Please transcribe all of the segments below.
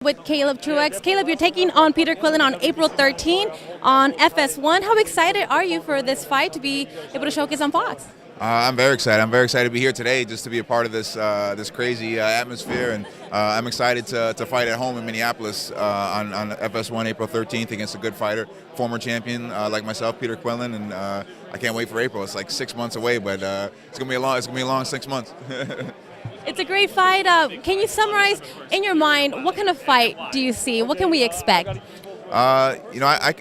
with Caleb TRUAX. Caleb, you're taking on Peter QUILLIN on April 13 on FS1. How excited are you for this fight to be able to showcase on Fox? I'm very excited. I'm very excited to be here today, just to be a part of this this crazy atmosphere, and I'm excited to fight at home in Minneapolis on FS1 April 13th against a good fighter, former champion like myself, Peter QUILLIN, and I can't wait for April. It's like 6 months away, but it's gonna be a long 6 months. It's a great fight. Can you summarize in your mind what kind of fight do you see? What can we expect? I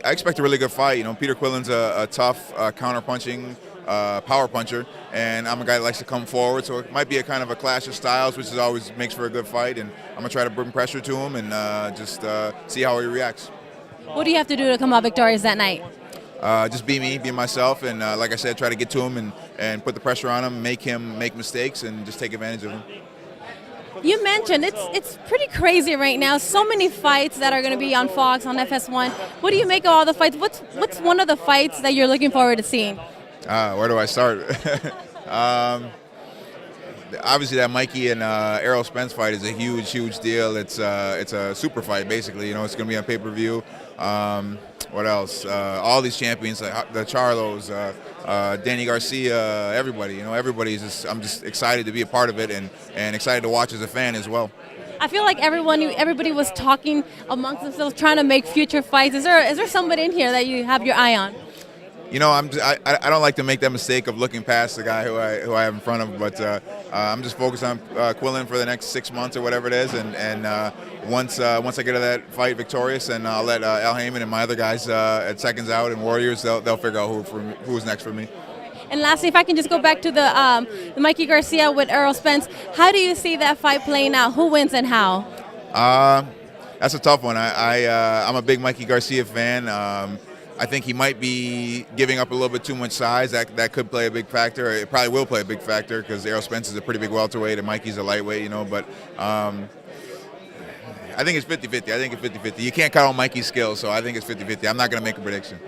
expect a really good fight. Peter QUILLIN's a tough counter-punching power puncher, and I'm a guy that likes to come forward, so it might be a kind of a clash of styles, which always makes for a good fight, and I'm going to try to bring pressure to him and just see how he reacts. What do you have to do to come out victorious that night? Just be me, be myself, and like I said, try to get to him and put the pressure on him make mistakes, and just take advantage of him. You mentioned it's pretty crazy right now. So many fights that are going to be on Fox, on FS1. What do you make of all the fights? What's one of the fights that you're looking forward to seeing? Where do I start? Obviously, that Mikey and Errol Spence fight is a huge deal. It's a super fight, basically. It's going to be on pay-per-view. What else? All these champions, like the Charlos, Danny Garcia, everybody. Everybody's just. I'm just excited to be a part of it, and excited to watch as a fan as well. I feel like everybody was talking amongst themselves, trying to make future fights. Is there somebody in here that you have your eye on? I don't like to make that mistake of looking past the guy who I have in front of, but I'm just focused on QUILLIN for the next 6 months or whatever it is, and once I get to that fight victorious, and I'll let Al Heyman and my other guys at Seconds Out and Warriors, they'll figure out who's next for me. And lastly, if I can just go back to the Mikey Garcia with Errol Spence, how do you see that fight playing out? Who wins and how? That's a tough one. I'm a big Mikey Garcia fan. I think he might be giving up a little bit too much size. That could play a big factor. It probably will play a big factor because Errol Spence is a pretty big welterweight and Mikey's a lightweight, But I think it's 50-50. I think it's 50-50. You can't count on Mikey's skills, so I think it's 50-50. I'm not going to make a prediction.